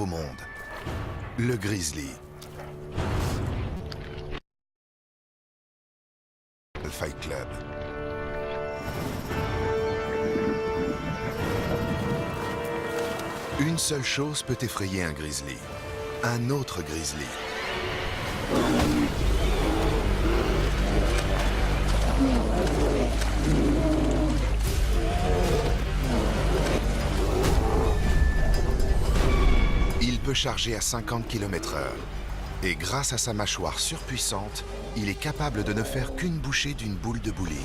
nouveau monde, le grizzly. Le Fight Club. Une seule chose peut effrayer un grizzly, un autre grizzly. Il peut charger à 50 km/h et grâce à sa mâchoire surpuissante, il est capable de ne faire qu'une bouchée d'une boule de bowling.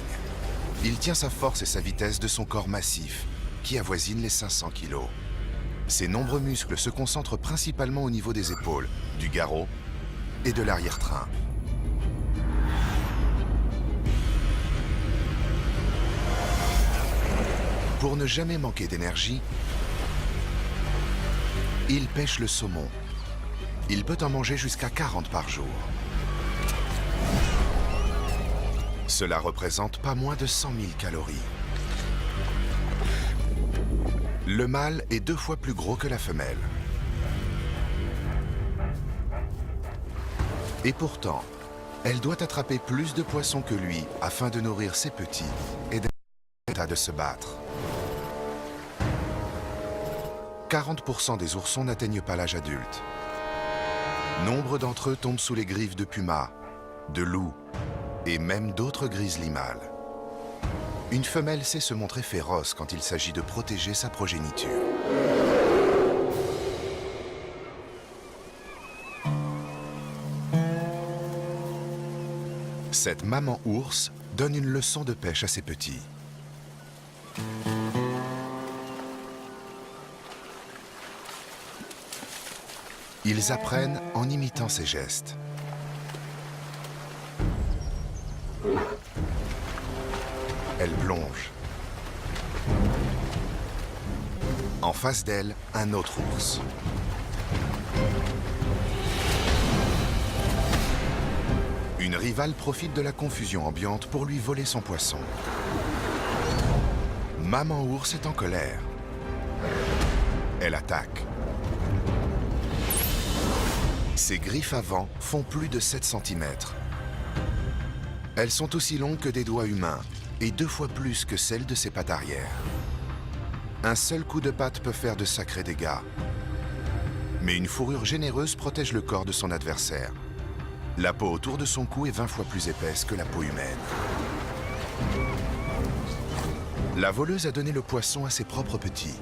Il tient sa force et sa vitesse de son corps massif, qui avoisine les 500 kg. Ses nombreux muscles se concentrent principalement au niveau des épaules, du garrot et de l'arrière-train. Pour ne jamais manquer d'énergie, il pêche le saumon. Il peut en manger jusqu'à 40 par jour. Cela représente pas moins de 100 000 calories. Le mâle est 2 fois plus gros que la femelle. Et pourtant, elle doit attraper plus de poissons que lui afin de nourrir ses petits et d'être en état de se battre. 40% des oursons n'atteignent pas l'âge adulte. Nombre d'entre eux tombent sous les griffes de pumas, de loups et même d'autres grizzly mâles. Une femelle sait se montrer féroce quand il s'agit de protéger sa progéniture. Cette maman ours donne une leçon de pêche à ses petits. Ils apprennent en imitant ses gestes. Elle plonge. En face d'elle, un autre ours. Une rivale profite de la confusion ambiante pour lui voler son poisson. Maman ours est en colère. Elle attaque. Ses griffes avant font plus de 7 cm. Elles sont aussi longues que des doigts humains et 2 fois plus que celles de ses pattes arrière. Un seul coup de patte peut faire de sacrés dégâts. Mais une fourrure généreuse protège le corps de son adversaire. La peau autour de son cou est 20 fois plus épaisse que la peau humaine. La voleuse a donné le poisson à ses propres petits.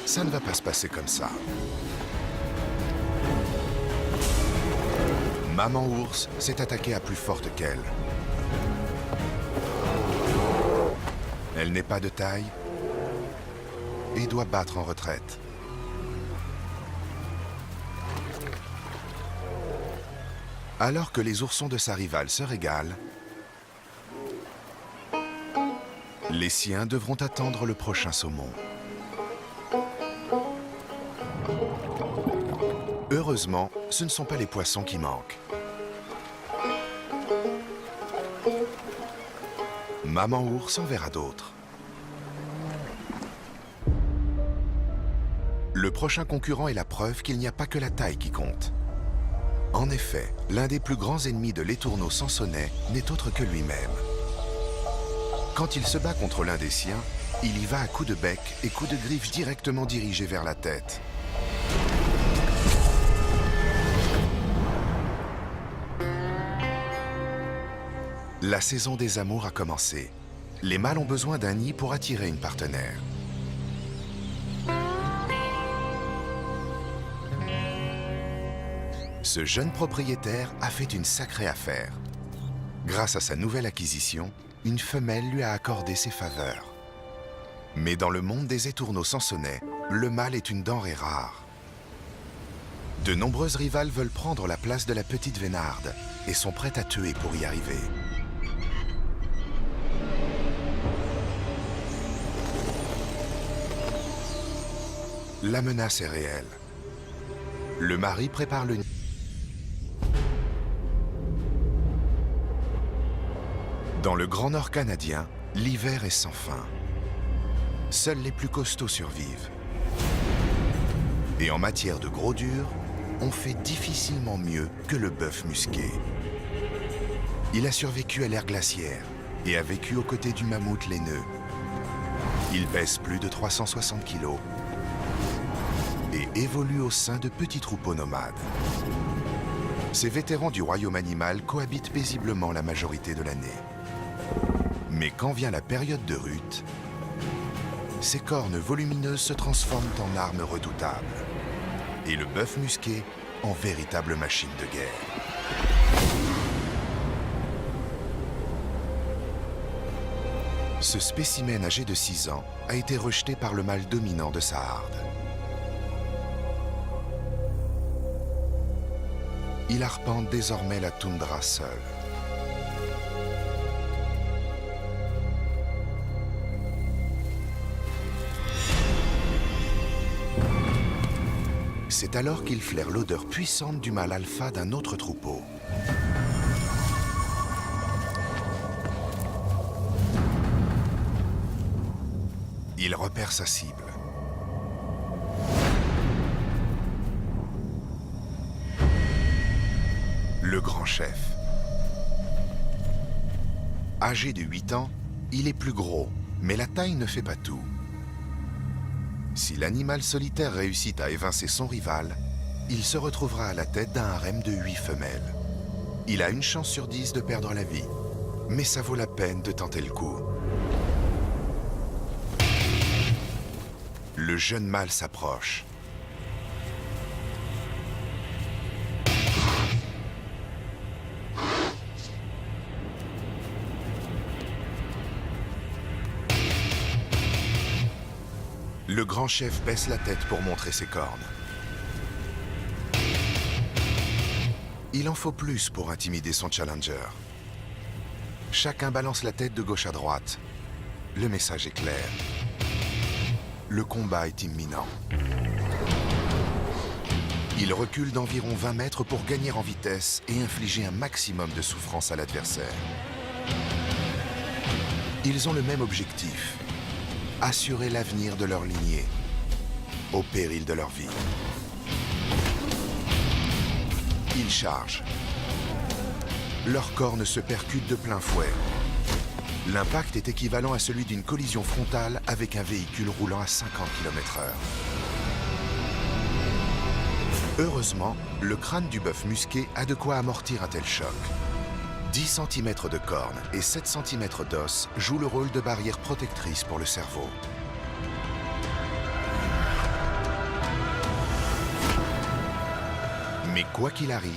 Ça ne va pas se passer comme ça. Maman ours s'est attaquée à plus forte qu'elle. Elle n'est pas de taille et doit battre en retraite. Alors que les oursons de sa rivale se régalent, les siens devront attendre le prochain saumon. Heureusement, ce ne sont pas les poissons qui manquent. Maman ours en verra d'autres. Le prochain concurrent est la preuve qu'il n'y a pas que la taille qui compte. En effet, l'un des plus grands ennemis de l'étourneau sansonnais n'est autre que lui-même. Quand il se bat contre l'un des siens, il y va à coups de bec et coups de griffes directement dirigés vers la tête. La saison des amours a commencé. Les mâles ont besoin d'un nid pour attirer une partenaire. Ce jeune propriétaire a fait une sacrée affaire. Grâce à sa nouvelle acquisition, une femelle lui a accordé ses faveurs. Mais dans le monde des étourneaux sansonnais, le mâle est une denrée rare. De nombreuses rivales veulent prendre la place de la petite Vénarde et sont prêtes à tuer pour y arriver. La menace est réelle. Le mari prépare le nid. Dans le Grand Nord canadien, l'hiver est sans fin. Seuls les plus costauds survivent. Et en matière de gros dur, on fait difficilement mieux que le bœuf musqué. Il a survécu à l'ère glaciaire et a vécu aux côtés du mammouth laineux. Il pèse plus de 360 kg et évolue au sein de petits troupeaux nomades. Ces vétérans du royaume animal cohabitent paisiblement la majorité de l'année. Mais quand vient la période de rut, ces cornes volumineuses se transforment en armes redoutables et le bœuf musqué en véritable machine de guerre. Ce spécimen âgé de 6 ans a été rejeté par le mâle dominant de sa harde. Il arpente désormais la toundra seul. C'est alors qu'il flaire l'odeur puissante du mâle alpha d'un autre troupeau. Il repère sa cible. Le grand chef. Âgé de 8 ans, il est plus gros, mais la taille ne fait pas tout. Si l'animal solitaire réussit à évincer son rival, il se retrouvera à la tête d'un harem de 8 femelles. Il a une chance sur 10 de perdre la vie, mais ça vaut la peine de tenter le coup. Le jeune mâle s'approche. Le grand chef baisse la tête pour montrer ses cornes. Il en faut plus pour intimider son challenger. Chacun balance la tête de gauche à droite. Le message est clair. Le combat est imminent. Il recule d'environ 20 mètres pour gagner en vitesse et infliger un maximum de souffrance à l'adversaire. Ils ont le même objectif. Assurer l'avenir de leur lignée, au péril de leur vie. Ils chargent. Leurs cornes se percutent de plein fouet. L'impact est équivalent à celui d'une collision frontale avec un véhicule roulant à 50 km/h. Heureusement, le crâne du bœuf musqué a de quoi amortir un tel choc. 10 cm de cornes et 7 cm d'os jouent le rôle de barrière protectrice pour le cerveau. Mais quoi qu'il arrive,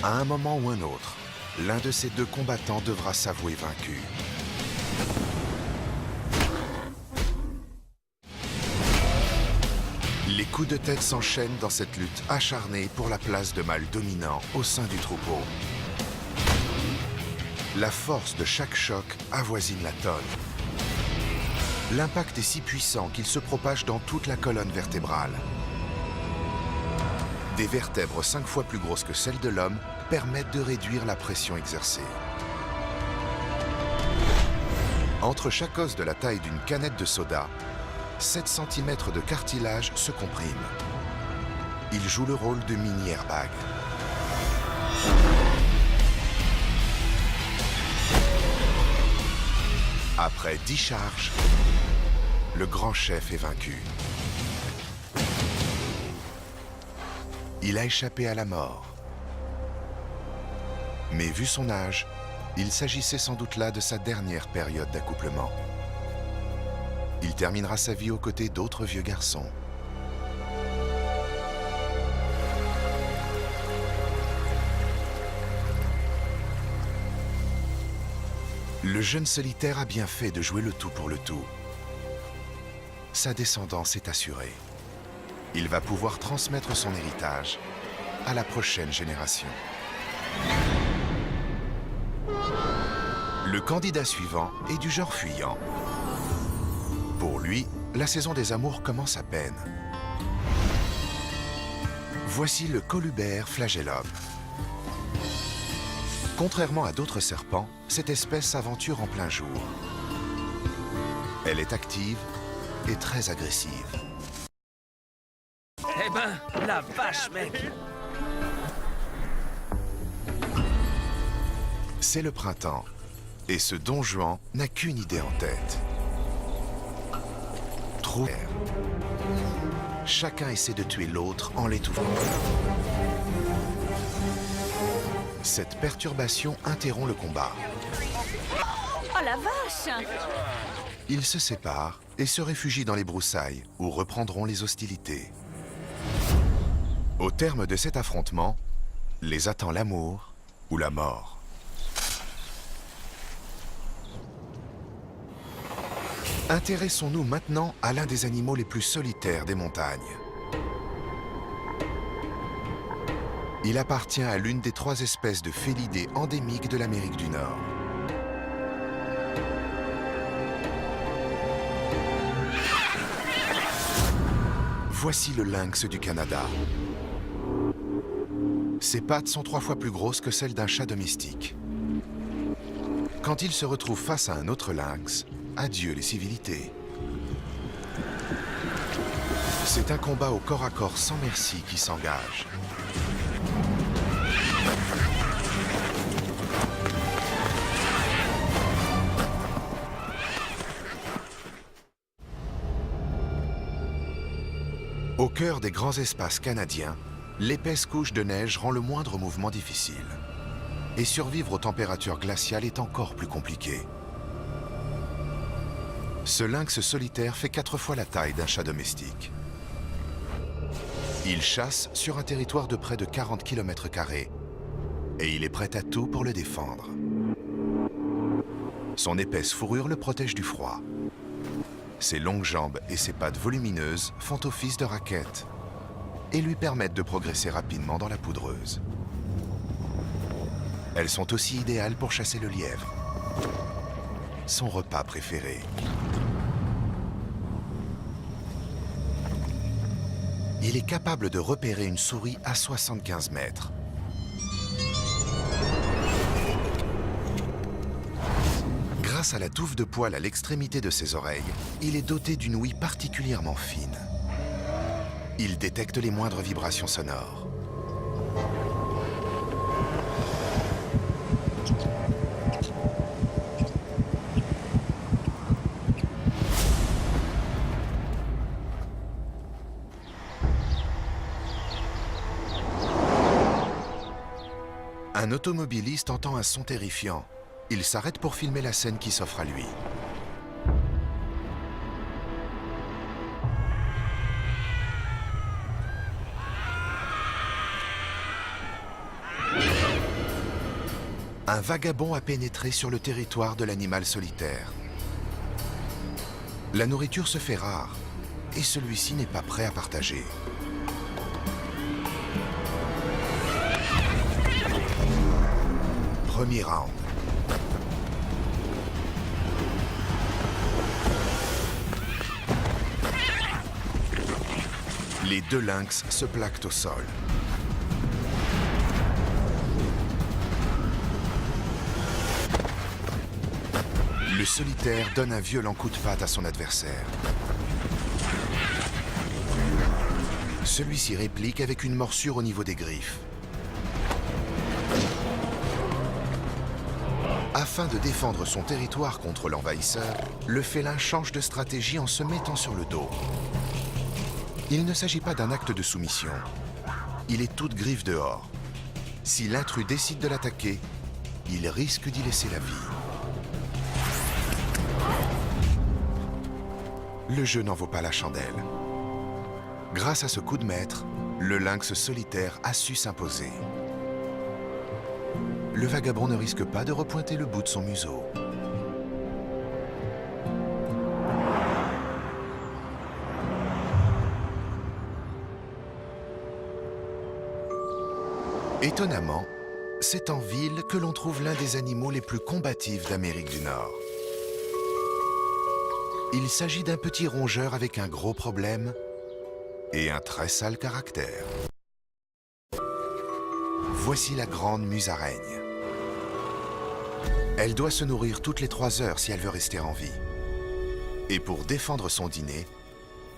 à un moment ou un autre, l'un de ces deux combattants devra s'avouer vaincu. Les coups de tête s'enchaînent dans cette lutte acharnée pour la place de mâle dominant au sein du troupeau. La force de chaque choc avoisine la tonne. L'impact est si puissant qu'il se propage dans toute la colonne vertébrale. Des vertèbres 5 fois plus grosses que celles de l'homme permettent de réduire la pression exercée. Entre chaque os de la taille d'une canette de soda, 7 cm de cartilage se compriment. Il joue le rôle de mini-airbag. Après 10 charges, le grand chef est vaincu. Il a échappé à la mort. Mais vu son âge, il s'agissait sans doute là de sa dernière période d'accouplement. Il terminera sa vie aux côtés d'autres vieux garçons. Le jeune solitaire a bien fait de jouer le tout pour le tout. Sa descendance est assurée. Il va pouvoir transmettre son héritage à la prochaine génération. Le candidat suivant est du genre fuyant. Pour lui, la saison des amours commence à peine. Voici le colubert flagellum. Contrairement à d'autres serpents, cette espèce s'aventure en plein jour. Elle est active et très agressive. Eh ben, la vache, mec! C'est le printemps, et ce Don Juan n'a qu'une idée en tête. Trouver. Chacun essaie de tuer l'autre en l'étouffant. Cette perturbation interrompt le combat. Oh la vache! Ils se séparent et se réfugient dans les broussailles, où reprendront les hostilités. Au terme de cet affrontement, les attend l'amour ou la mort. Intéressons-nous maintenant à l'un des animaux les plus solitaires des montagnes. Il appartient à l'une des 3 espèces de félidés endémiques de l'Amérique du Nord. Voici le lynx du Canada. Ses pattes sont 3 fois plus grosses que celles d'un chat domestique. Quand il se retrouve face à un autre lynx, adieu les civilités. C'est un combat au corps à corps sans merci qui s'engage. Au cœur des grands espaces canadiens, l'épaisse couche de neige rend le moindre mouvement difficile. Et survivre aux températures glaciales est encore plus compliqué. Ce lynx solitaire fait 4 fois la taille d'un chat domestique. Il chasse sur un territoire de près de 40 km² et il est prêt à tout pour le défendre. Son épaisse fourrure le protège du froid. Ses longues jambes et ses pattes volumineuses font office de raquettes et lui permettent de progresser rapidement dans la poudreuse. Elles sont aussi idéales pour chasser le lièvre, son repas préféré. Il est capable de repérer une souris à 75 mètres. Grâce à la touffe de poils à l'extrémité de ses oreilles, il est doté d'une ouïe particulièrement fine. Il détecte les moindres vibrations sonores. Un automobiliste entend un son terrifiant. Il s'arrête pour filmer la scène qui s'offre à lui. Un vagabond a pénétré sur le territoire de l'animal solitaire. La nourriture se fait rare et celui-ci n'est pas prêt à partager. Premier round. Les 2 lynx se plaquent au sol. Le solitaire donne un violent coup de patte à son adversaire. Celui-ci réplique avec une morsure au niveau des griffes. Afin de défendre son territoire contre l'envahisseur, le félin change de stratégie en se mettant sur le dos. Il ne s'agit pas d'un acte de soumission. Il est toute griffe dehors. Si l'intrus décide de l'attaquer, il risque d'y laisser la vie. Le jeu n'en vaut pas la chandelle. Grâce à ce coup de maître, le lynx solitaire a su s'imposer. Le vagabond ne risque pas de repointer le bout de son museau. Étonnamment, c'est en ville que l'on trouve l'un des animaux les plus combatifs d'Amérique du Nord. Il s'agit d'un petit rongeur avec un gros problème et un très sale caractère. Voici la grande musaraigne. Elle doit se nourrir toutes les 3 heures si elle veut rester en vie. Et pour défendre son dîner,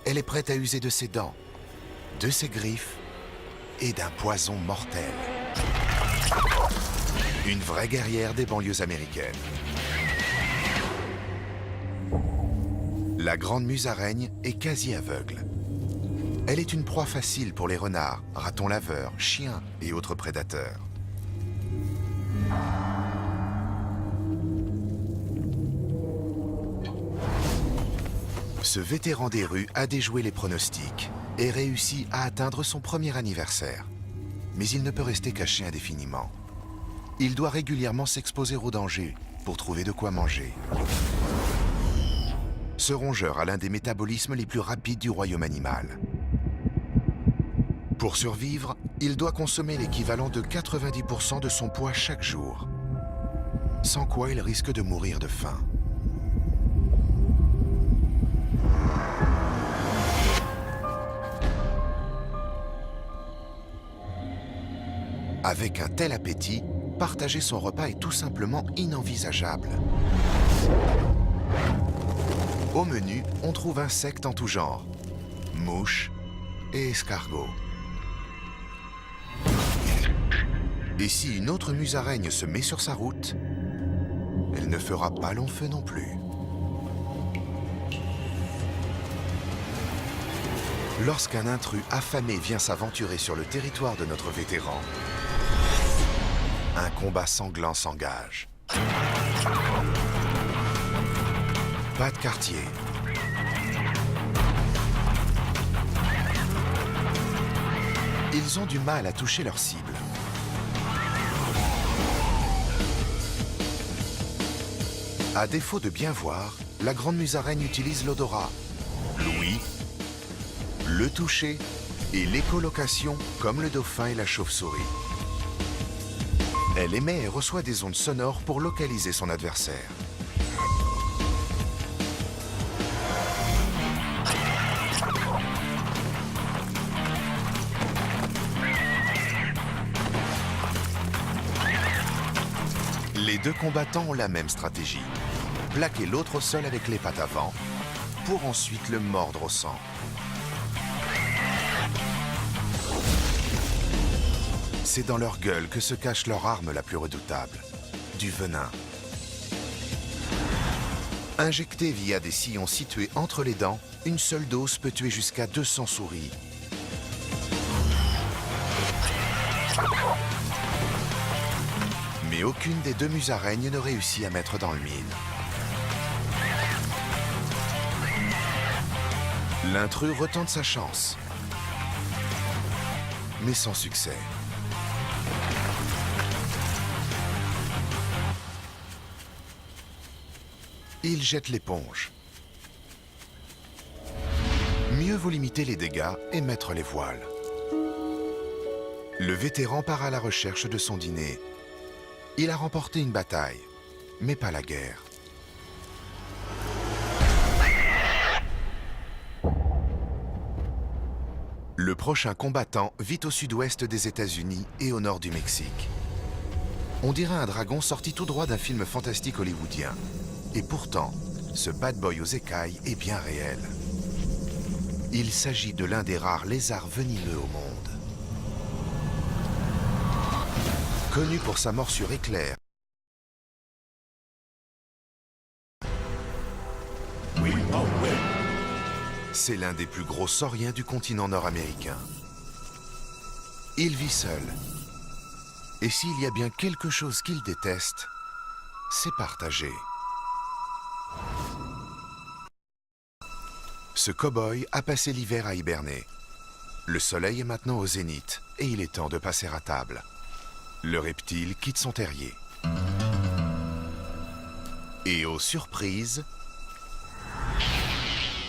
elle est prête à user de ses dents, de ses griffes et d'un poison mortel. Une vraie guerrière des banlieues américaines. La grande musaraigne est quasi aveugle. Elle est une proie facile pour les renards, ratons laveurs, chiens et autres prédateurs. Ce vétéran des rues a déjoué les pronostics et réussit à atteindre son premier anniversaire. Mais il ne peut rester caché indéfiniment. Il doit régulièrement s'exposer aux dangers pour trouver de quoi manger. Ce rongeur a l'un des métabolismes les plus rapides du royaume animal. Pour survivre, il doit consommer l'équivalent de 90% de son poids chaque jour. Sans quoi il risque de mourir de faim. Avec un tel appétit, partager son repas est tout simplement inenvisageable. Au menu, on trouve insectes en tout genre, mouches et escargots. Et si une autre musaraigne se met sur sa route, elle ne fera pas long feu non plus. Lorsqu'un intrus affamé vient s'aventurer sur le territoire de notre vétéran, un combat sanglant s'engage. Pas de quartier. Ils ont du mal à toucher leur cible. À défaut de bien voir, la grande musaraigne utilise l'odorat, l'ouïe, le toucher et l'écholocation comme le dauphin et la chauve-souris. Elle émet et reçoit des ondes sonores pour localiser son adversaire. Les deux combattants ont la même stratégie. Plaquer l'autre au sol avec les pattes avant, pour ensuite le mordre au sang. C'est dans leur gueule que se cache leur arme la plus redoutable, du venin. Injectée via des sillons situés entre les dents, une seule dose peut tuer jusqu'à 200 souris. Mais aucune des deux musaraignes ne réussit à mettre dans le mille. L'intrus retente sa chance, mais sans succès. Il jette l'éponge. Mieux vaut limiter les dégâts et mettre les voiles. Le vétéran part à la recherche de son dîner. Il a remporté une bataille, mais pas la guerre. Le prochain combattant vit au sud-ouest des États-Unis et au nord du Mexique. On dirait un dragon sorti tout droit d'un film fantastique hollywoodien. Et pourtant, ce bad boy aux écailles est bien réel. Il s'agit de l'un des rares lézards venimeux au monde. Connu pour sa morsure éclair, c'est l'un des plus gros sauriens du continent nord-américain. Il vit seul. Et s'il y a bien quelque chose qu'il déteste, c'est partager. Ce cow-boy a passé l'hiver à hiberner. Le soleil est maintenant au zénith et il est temps de passer à table. Le reptile quitte son terrier. Et aux surprises,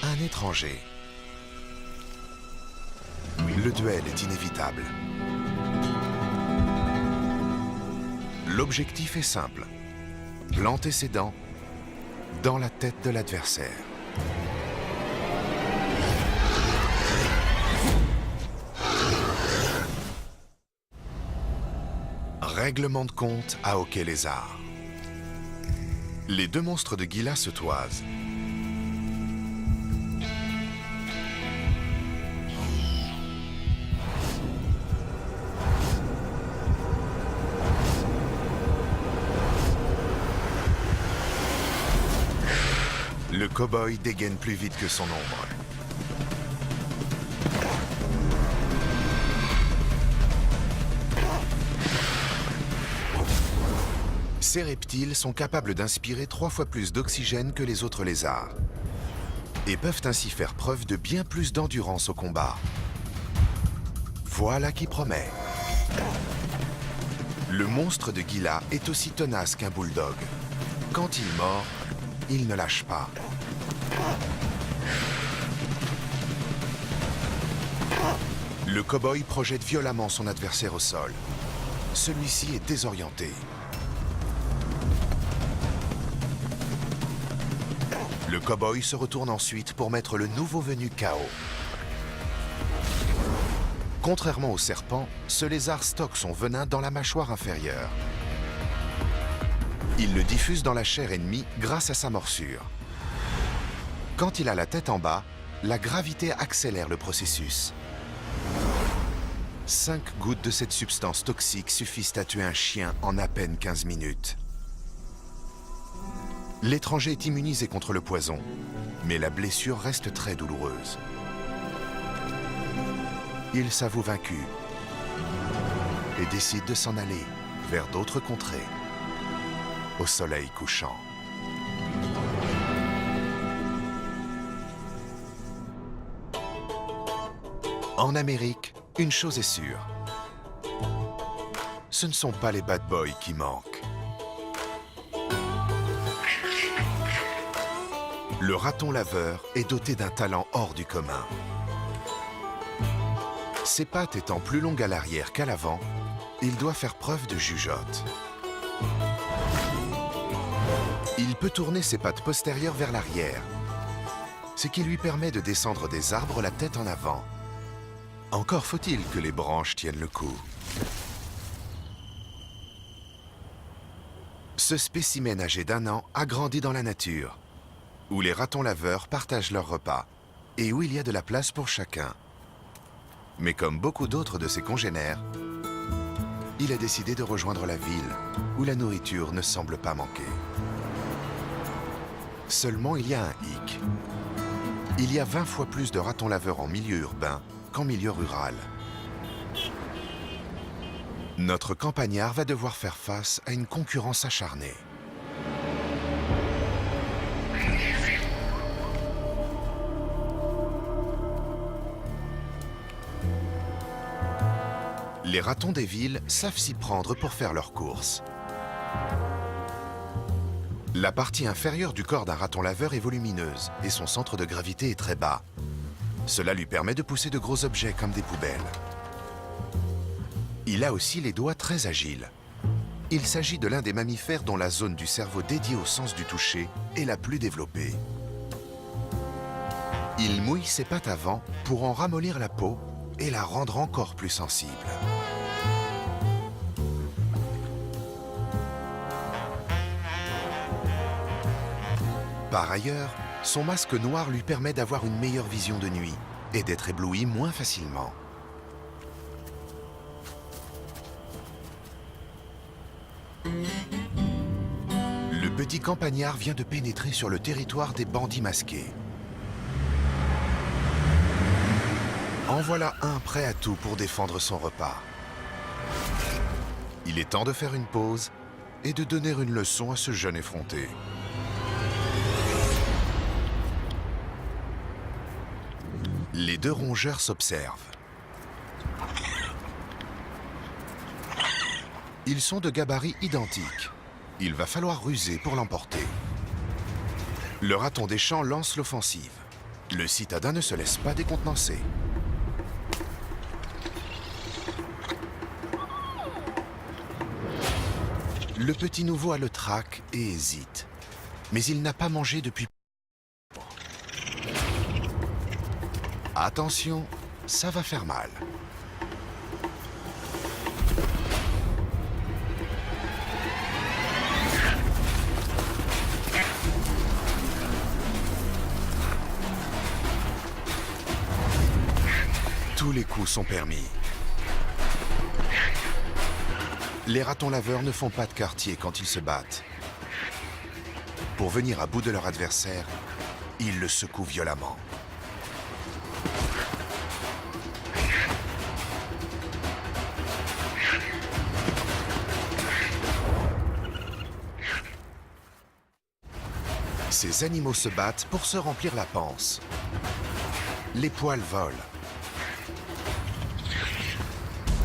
un étranger. Le duel est inévitable. L'objectif est simple. Planter ses dents dans la tête de l'adversaire. Règlement de compte à hockey lézard. Les deux monstres de Gila se toisent. Le cow-boy dégaine plus vite que son ombre. Ces reptiles sont capables d'inspirer 3 fois plus d'oxygène que les autres lézards et peuvent ainsi faire preuve de bien plus d'endurance au combat. Voilà qui promet. Le monstre de Gila est aussi tenace qu'un bulldog. Quand il mord, il ne lâche pas. Le cow-boy projette violemment son adversaire au sol. Celui-ci est désorienté. Le cow-boy se retourne ensuite pour mettre le nouveau venu KO. Contrairement au serpent, ce lézard stocke son venin dans la mâchoire inférieure. Il le diffuse dans la chair ennemie grâce à sa morsure. Quand il a la tête en bas, la gravité accélère le processus. 5 gouttes de cette substance toxique suffisent à tuer un chien en à peine 15 minutes. L'étranger est immunisé contre le poison, mais la blessure reste très douloureuse. Il s'avoue vaincu et décide de s'en aller vers d'autres contrées, au soleil couchant. En Amérique, une chose est sûre. Ce ne sont pas les bad boys qui manquent. Le raton laveur est doté d'un talent hors du commun. Ses pattes étant plus longues à l'arrière qu'à l'avant, il doit faire preuve de jugeote. Il peut tourner ses pattes postérieures vers l'arrière, ce qui lui permet de descendre des arbres la tête en avant. Encore faut-il que les branches tiennent le coup. Ce spécimen âgé d'1 an a grandi dans la nature, où les ratons laveurs partagent leurs repas et où il y a de la place pour chacun. Mais comme beaucoup d'autres de ses congénères, il a décidé de rejoindre la ville, où la nourriture ne semble pas manquer. Seulement, il y a un hic. Il y a 20 fois plus de ratons laveurs en milieu urbain qu'en milieu rural. Notre campagnard va devoir faire face à une concurrence acharnée. Les ratons des villes savent s'y prendre pour faire leurs courses. La partie inférieure du corps d'un raton laveur est volumineuse et son centre de gravité est très bas. Cela lui permet de pousser de gros objets comme des poubelles. Il a aussi les doigts très agiles. Il s'agit de l'un des mammifères dont la zone du cerveau dédiée au sens du toucher est la plus développée. Il mouille ses pattes avant pour en ramollir la peau et la rendre encore plus sensible. Par ailleurs, son masque noir lui permet d'avoir une meilleure vision de nuit et d'être ébloui moins facilement. Le petit campagnard vient de pénétrer sur le territoire des bandits masqués. En voilà un prêt à tout pour défendre son repas. Il est temps de faire une pause et de donner une leçon à ce jeune effronté. Les deux rongeurs s'observent. Ils sont de gabarits identiques. Il va falloir ruser pour l'emporter. Le raton des champs lance l'offensive. Le citadin ne se laisse pas décontenancer. Le petit nouveau a le trac et hésite. Mais il n'a pas mangé depuis... Attention, ça va faire mal. coup son permis. Les ratons laveurs ne font pas de quartier quand ils se battent. Pour venir à bout de leur adversaire, ils le secouent violemment. Ces animaux se battent pour se remplir la panse. Les poils volent.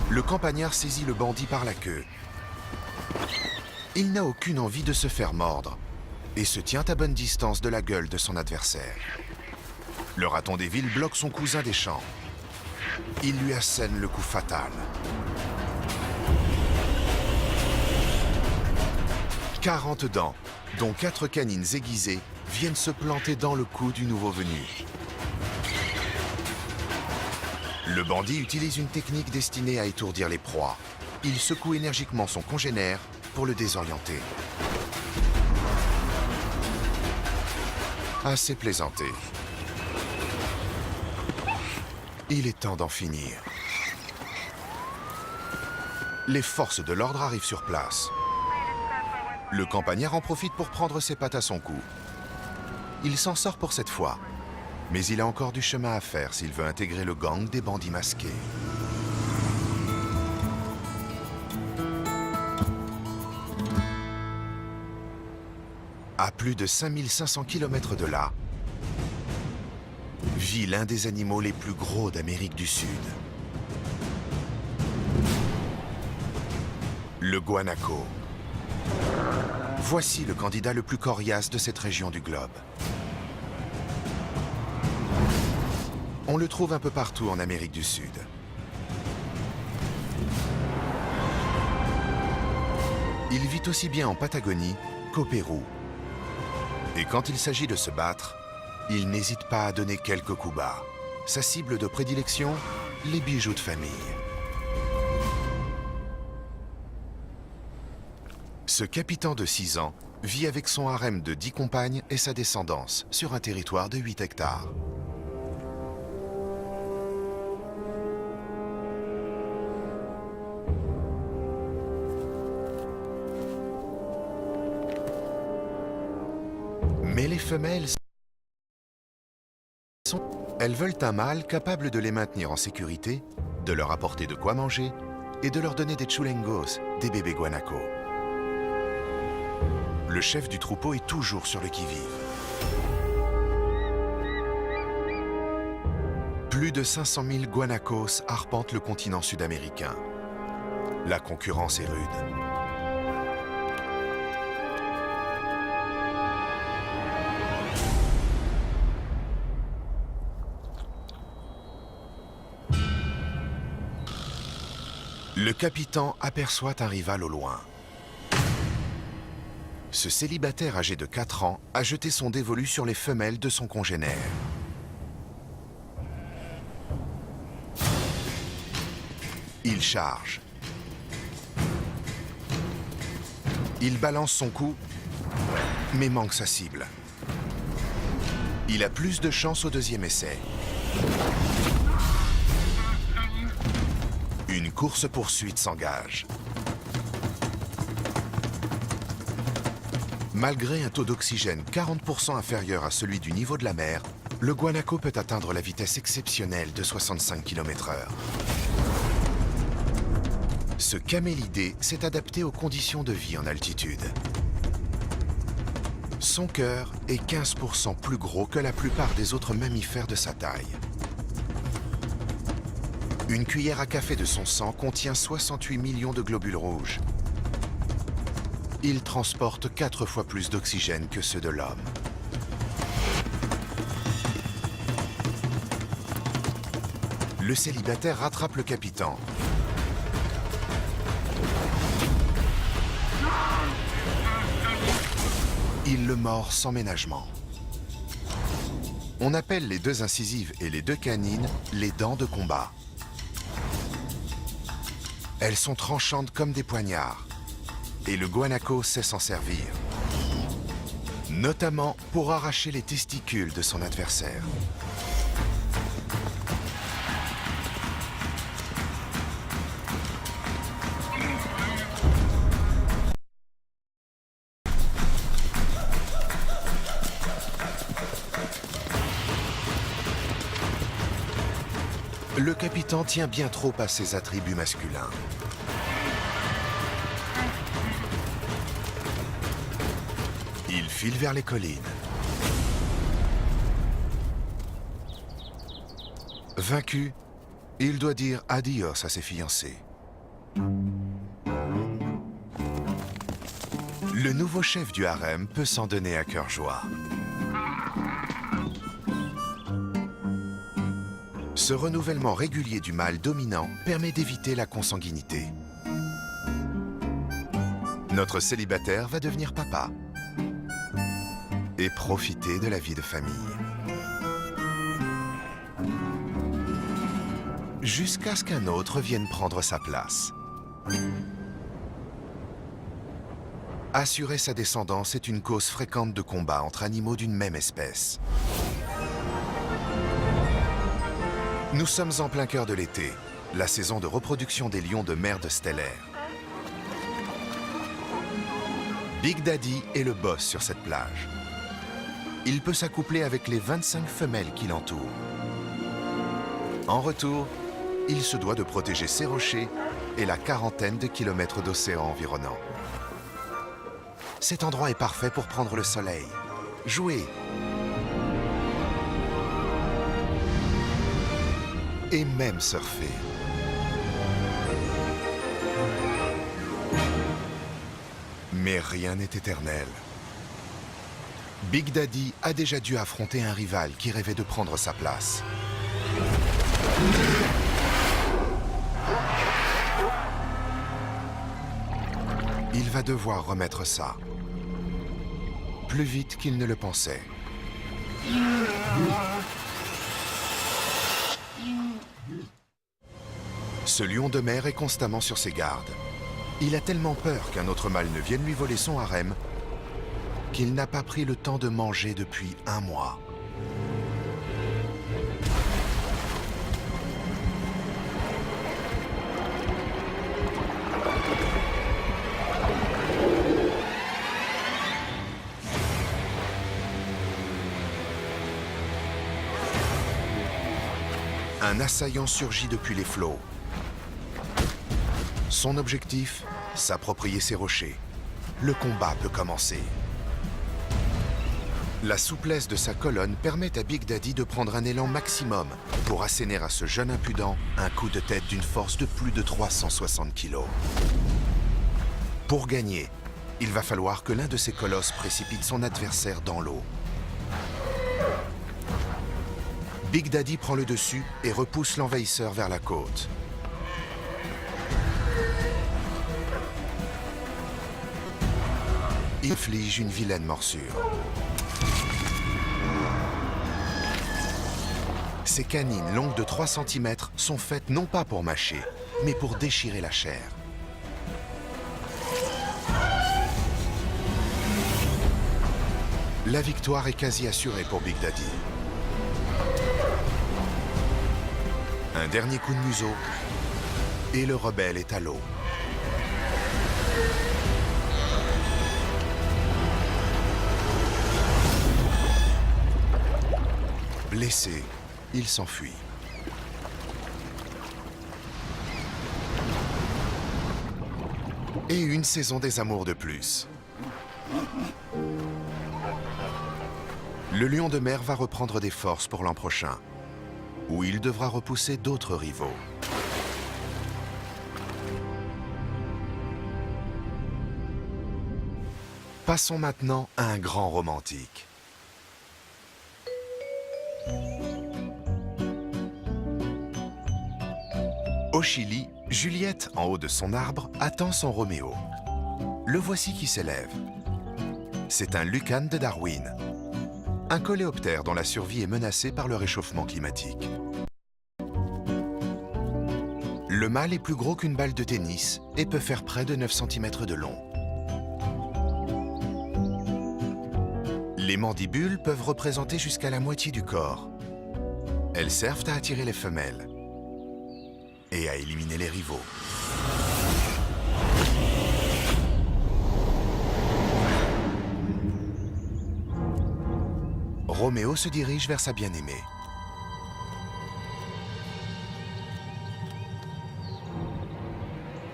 Le campagnard saisit le bandit par la queue. Il n'a aucune envie de se faire mordre et se tient à bonne distance de la gueule de son adversaire. Le raton des villes bloque son cousin des champs. Il lui assène le coup fatal. 40 dents, dont 4 canines aiguisées, viennent se planter dans le cou du nouveau venu. Le bandit utilise une technique destinée à étourdir les proies. Il secoue énergiquement son congénère pour le désorienter. Assez plaisanté. Il est temps d'en finir. Les forces de l'ordre arrivent sur place. Le campagnard en profite pour prendre ses pattes à son cou. Il s'en sort pour cette fois, mais il a encore du chemin à faire s'il veut intégrer le gang des bandits masqués. À plus de 5500 km de là, vit l'un des animaux les plus gros d'Amérique du Sud. Le guanaco. Voici le candidat le plus coriace de cette région du globe. On le trouve un peu partout en Amérique du Sud. Il vit aussi bien en Patagonie qu'au Pérou. Et quand il s'agit de se battre, il n'hésite pas à donner quelques coups bas. Sa cible de prédilection, les bijoux de famille. Ce capitaine de 6 ans vit avec son harem de 10 compagnes et sa descendance sur un territoire de 8 hectares. Mais les femelles elles veulent un mâle capable de les maintenir en sécurité, de leur apporter de quoi manger et de leur donner des chulengos, des bébés guanacos. Le chef du troupeau est toujours sur le qui-vive. Plus de 500 000 guanacos arpentent le continent sud-américain. La concurrence est rude. Le capitaine aperçoit un rival au loin. Ce célibataire âgé de 4 ans a jeté son dévolu sur les femelles de son congénère. Il charge. Il balance son coup, mais manque sa cible. Il a plus de chance au deuxième essai. Une course-poursuite s'engage. Malgré un taux d'oxygène 40% inférieur à celui du niveau de la mer, le guanaco peut atteindre la vitesse exceptionnelle de 65 km/h. Ce camélidé s'est adapté aux conditions de vie en altitude. Son cœur est 15% plus gros que la plupart des autres mammifères de sa taille. Une cuillère à café de son sang contient 68 millions de globules rouges. Il transporte 4 fois plus d'oxygène que ceux de l'homme. Le célibataire rattrape le capitaine. Il le mord sans ménagement. On appelle les 2 incisives et les 2 canines les dents de combat. Elles sont tranchantes comme des poignards, et le guanaco sait s'en servir, notamment pour arracher les testicules de son adversaire. Le capitaine tient bien trop à ses attributs masculins. Il file vers les collines. Vaincu, il doit dire adios à ses fiancés. Le nouveau chef du harem peut s'en donner à cœur joie. Ce renouvellement régulier du mâle dominant permet d'éviter la consanguinité. Notre célibataire va devenir papa et profiter de la vie de famille. Jusqu'à ce qu'un autre vienne prendre sa place. Assurer sa descendance est une cause fréquente de combat entre animaux d'une même espèce. Nous sommes en plein cœur de l'été, la saison de reproduction des lions de mer de Stellaire. Big Daddy est le boss sur cette plage. Il peut s'accoupler avec les 25 femelles qui l'entourent. En retour, il se doit de protéger ses rochers et la quarantaine de kilomètres d'océan environnant. Cet endroit est parfait pour prendre le soleil, jouer et même surfer. Mais rien n'est éternel. Big Daddy a déjà dû affronter un rival qui rêvait de prendre sa place. Il va devoir remettre ça. Plus vite qu'il ne le pensait. Ce lion de mer est constamment sur ses gardes. Il a tellement peur qu'un autre mâle ne vienne lui voler son harem qu'il n'a pas pris le temps de manger depuis 1 mois. Un assaillant surgit depuis les flots. Son objectif, s'approprier ses rochers. Le combat peut commencer. La souplesse de sa colonne permet à Big Daddy de prendre un élan maximum pour asséner à ce jeune impudent un coup de tête d'une force de plus de 360 kg. Pour gagner, il va falloir que l'un de ces colosses précipite son adversaire dans l'eau. Big Daddy prend le dessus et repousse l'envahisseur vers la côte. Il inflige une vilaine morsure. Ses canines longues de 3 cm sont faites non pas pour mâcher, mais pour déchirer la chair. La victoire est quasi assurée pour Big Daddy. Un dernier coup de museau et le rebelle est à l'eau. Blessé, il s'enfuit. Et une saison des amours de plus. Le lion de mer va reprendre des forces pour l'an prochain, où il devra repousser d'autres rivaux. Passons maintenant à un grand romantique. Au Chili, Juliette, en haut de son arbre, attend son Roméo. Le voici qui s'élève. C'est un lucane de Darwin, un coléoptère dont la survie est menacée par le réchauffement climatique. Le mâle est plus gros qu'une balle de tennis et peut faire près de 9 cm de long. Les mandibules peuvent représenter jusqu'à la moitié du corps. Elles servent à attirer les femelles et à éliminer les rivaux. Roméo se dirige vers sa bien-aimée.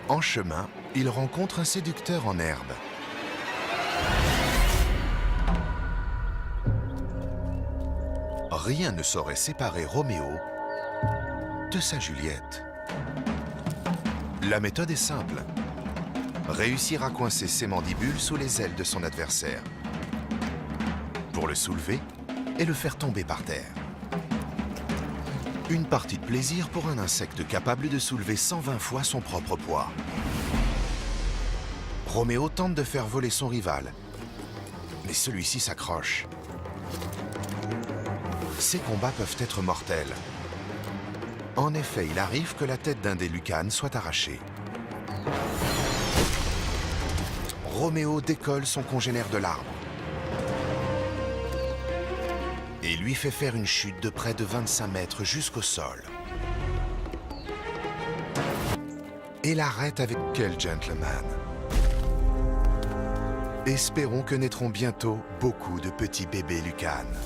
En chemin, il rencontre un séducteur en herbe. Rien ne saurait séparer Roméo de sa Juliette. La méthode est simple. Réussir à coincer ses mandibules sous les ailes de son adversaire pour le soulever et le faire tomber par terre. Une partie de plaisir pour un insecte capable de soulever 120 fois son propre poids. Roméo tente de faire voler son rival, mais celui-ci s'accroche. Ces combats peuvent être mortels. En effet, il arrive que la tête d'un des Lucanes soit arrachée. Roméo décolle son congénère de l'arbre et lui fait faire une chute de près de 25 mètres jusqu'au sol. Et l'arrête avec quel gentleman! Espérons que naîtront bientôt beaucoup de petits bébés Lucanes.